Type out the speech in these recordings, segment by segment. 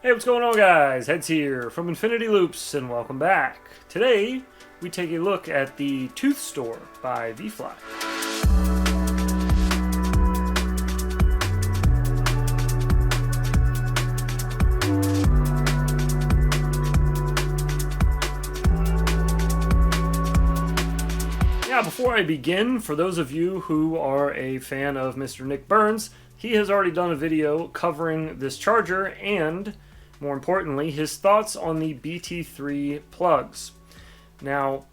Hey, what's going on, guys? Heads here from Infinity Loops, and welcome back. Today, we take a look at the Toothstor by ViFly. Now, before I begin, for those of you who are a fan of Mr. Nick Burns, he has already done a video covering this charger and, more importantly, his thoughts on the BT3 plugs. Now,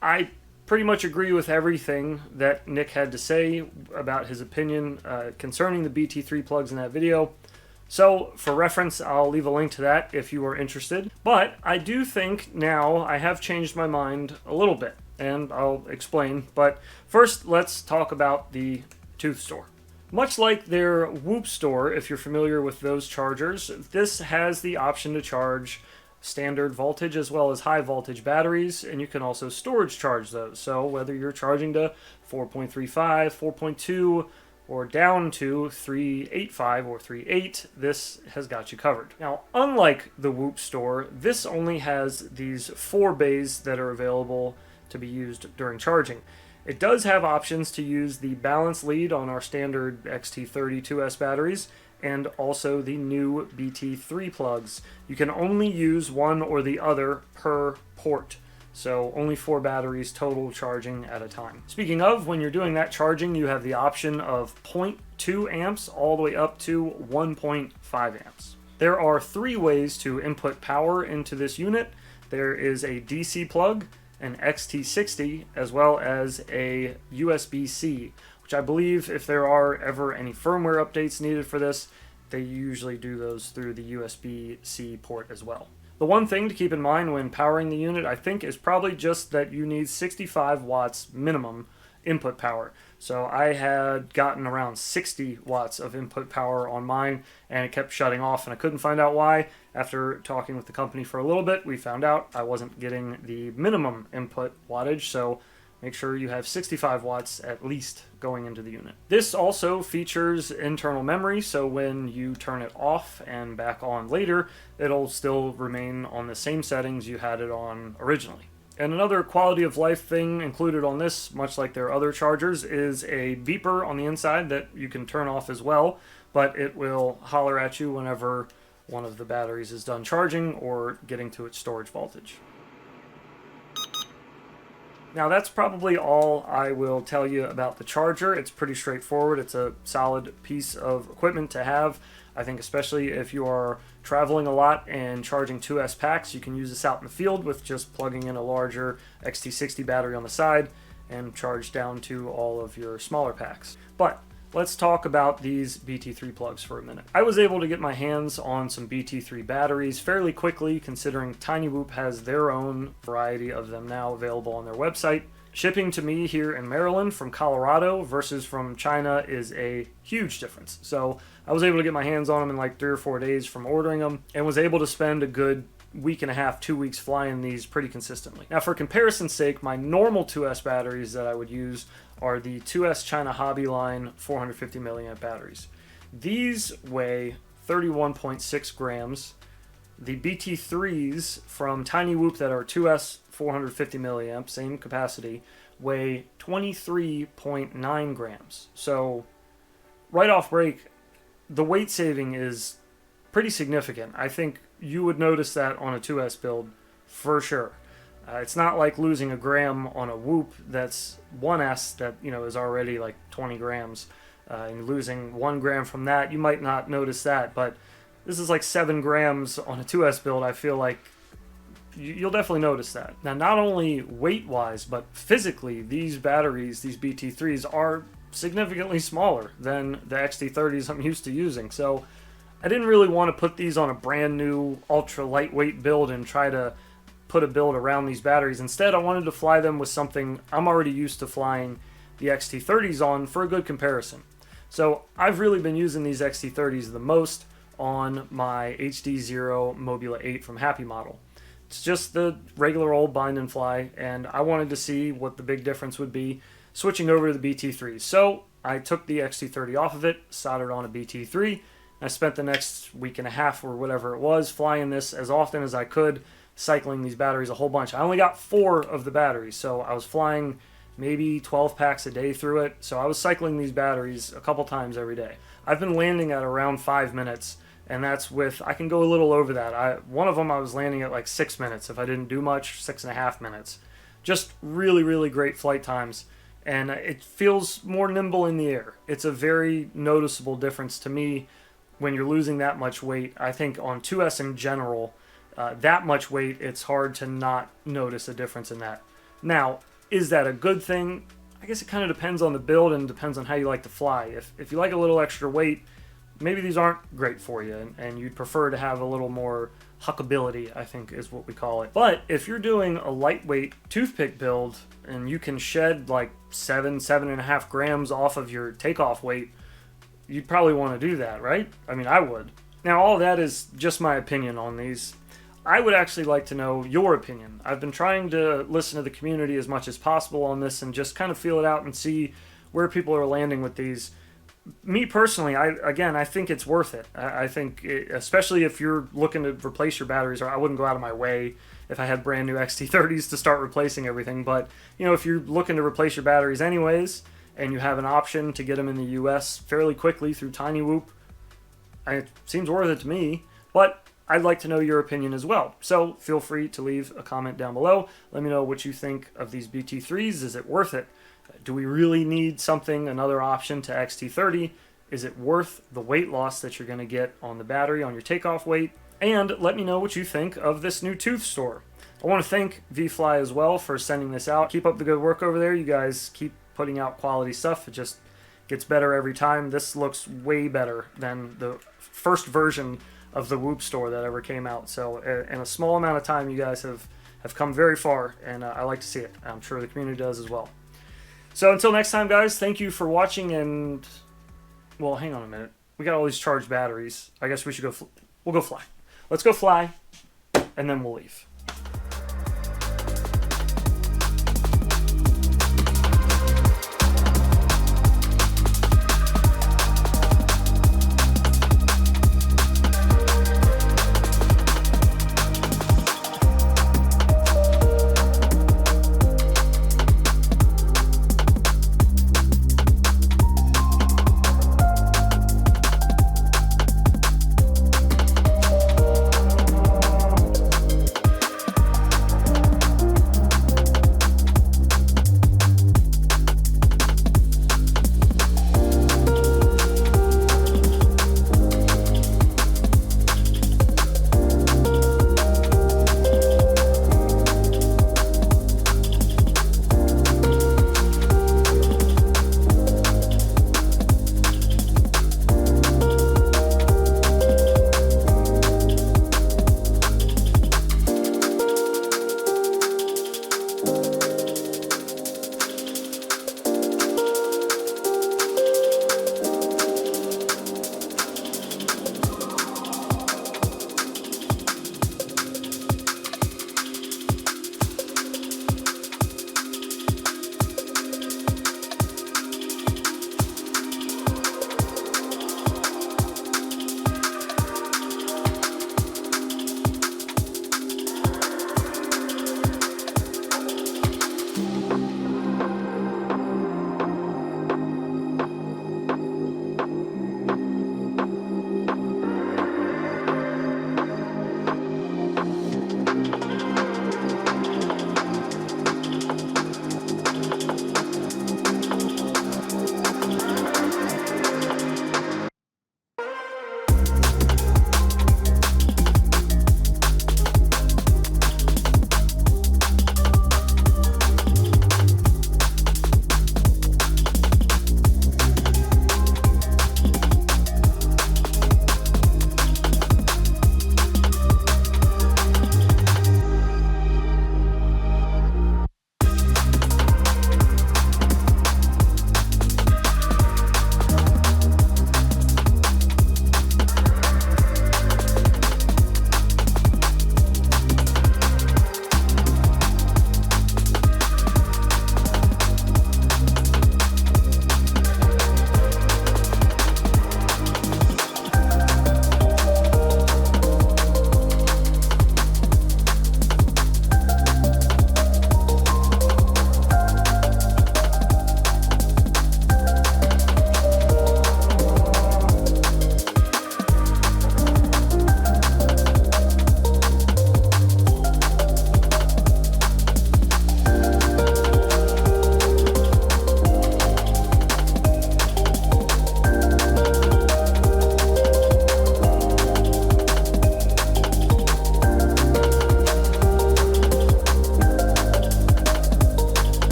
I pretty much agree with everything that Nick had to say about his opinion concerning the BT3 plugs in that video. So, for reference, I'll leave a link to that if you are interested. But I do think now I have changed my mind a little bit, and I'll explain. But first, let's talk about the Toothstor. Much like their Whoop store, if you're familiar with those chargers, this has the option to charge standard voltage as well as high voltage batteries, and you can also storage charge those. So whether you're charging to 4.35, 4.2, or down to 3.85 or 3.8, this has got you covered. Now, unlike the Whoop store, this only has these 4 bays that are available to be used during charging. It does have options to use the balance lead on our standard XT30 2S batteries and also the new BT3 plugs. You can only use one or the other per port, so only 4 batteries total charging at a time. Speaking of, when you're doing that charging, you have the option of 0.2 amps all the way up to 1.5 amps. There are 3 ways to input power into this unit. There is a DC plug, an XT60, as well as a USB-C, which I believe if there are ever any firmware updates needed for this, they usually do those through the USB-C port as well. The one thing to keep in mind when powering the unit, I think, is probably just that you need 65 watts minimum input power. So I had gotten around 60 watts of input power on mine, and it kept shutting off, and I couldn't find out why. After talking with the company for a little bit, we found out I wasn't getting the minimum input wattage, so make sure you have 65 watts at least going into the unit. This also features internal memory, so when you turn it off and back on later, it'll still remain on the same settings you had it on originally. And another quality of life thing included on this, much like their other chargers, is a beeper on the inside that you can turn off as well, but it will holler at you whenever one of the batteries is done charging or getting to its storage voltage. Now, that's probably all I will tell you about the charger. It's pretty straightforward. It's a solid piece of equipment to have. I think especially if you are traveling a lot and charging 2S packs, you can use this out in the field with just plugging in a larger XT60 battery on the side and charge down to all of your smaller packs. But let's talk about these BT3 plugs for a minute. I was able to get my hands on some BT3 batteries fairly quickly, considering tinywhoop has their own variety of them now available on their website. Shipping to me here in Maryland from Colorado versus from China is a huge difference. So I was able to get my hands on them in like 3 or 4 days from ordering them, and was able to spend a good week and a half, 2 weeks flying these pretty consistently. Now, for comparison's sake, my normal 2S batteries that I would use are the 2S China Hobby line 450 milliamp batteries. These weigh 31.6 grams. The BT3s from tinywhoop that are 2S 450 milliamp, same capacity, weigh 23.9 grams. So right off break, the weight saving is pretty significant. I think you would notice that on a 2S build for sure. It's not like losing a gram on a Whoop that's 1S that, you know, is already like 20 grams. And losing 1 gram from that, you might not notice that, but this is like 7 grams on a 2S build. I feel like you'll definitely notice that. Now, not only weight-wise, but physically, these batteries, these BT3s, are significantly smaller than the XT30s I'm used to using. So I didn't really want to put these on a brand new ultra lightweight build and try to put a build around these batteries. Instead, I wanted to fly them with something I'm already used to flying the XT30s on for a good comparison. So I've really been using these XT30s the most on my HD0 Mobula 8 from Happy model. It's just the regular old bind and fly, and I wanted to see what the big difference would be switching over to the BT3. So I took the XT30 off of it, soldered on a BT3, I spent the next week and a half or whatever it was flying this as often as I could, cycling these batteries a whole bunch. I only got 4 of the batteries, so I was flying maybe 12 packs a day through it. So I was cycling these batteries a couple times every day. I've been landing at around 5 minutes, and that's with, I can go a little over that. One of them I was landing at like 6 minutes if I didn't do much, 6.5 minutes. Just really, really great flight times. And it feels more nimble in the air. It's a very noticeable difference to me when you're losing that much weight. I think on 2S in general, that much weight, it's hard to not notice a difference in that. Now, is that a good thing? I guess it kind of depends on the build and depends on how you like to fly. If you like a little extra weight, maybe these aren't great for you, and you'd prefer to have a little more huckability, I think is what we call it. But if you're doing a lightweight toothpick build and you can shed like 7.5 grams off of your takeoff weight, you'd probably want to do that, right? I mean, I would. Now, all of that is just my opinion on these. I would actually like to know your opinion. I've been trying to listen to the community as much as possible on this and just kind of feel it out and see where people are landing with these. Me personally, I think it's worth it. I think, especially if you're looking to replace your batteries, or I wouldn't go out of my way if I had brand new XT30s to start replacing everything. But, you know, if you're looking to replace your batteries anyways, and you have an option to get them in the US fairly quickly through tinywhoop, it seems worth it to me. But I'd like to know your opinion as well. So feel free to leave a comment down below. Let me know what you think of these BT3s. Is it worth it? Do we really need something, another option to XT30? Is it worth the weight loss that you're going to get on the battery, on your takeoff weight? And let me know what you think of this new Toothstor. I want to thank ViFly as well for sending this out. Keep up the good work over there. You guys keep putting out quality stuff. It just gets better every time. This looks way better than the first version of the Whoop store that ever came out. So in a small amount of time, you guys have come very far, and I like to see it. I'm sure the community does as well. So until next time, guys, thank you for watching, and, well, hang on a minute. We got all these charged batteries. I guess we should go, we'll go fly. Let's go fly, and then we'll leave.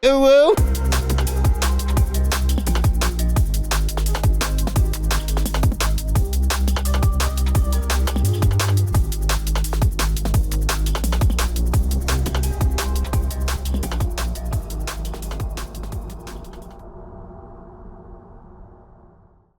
Ooh,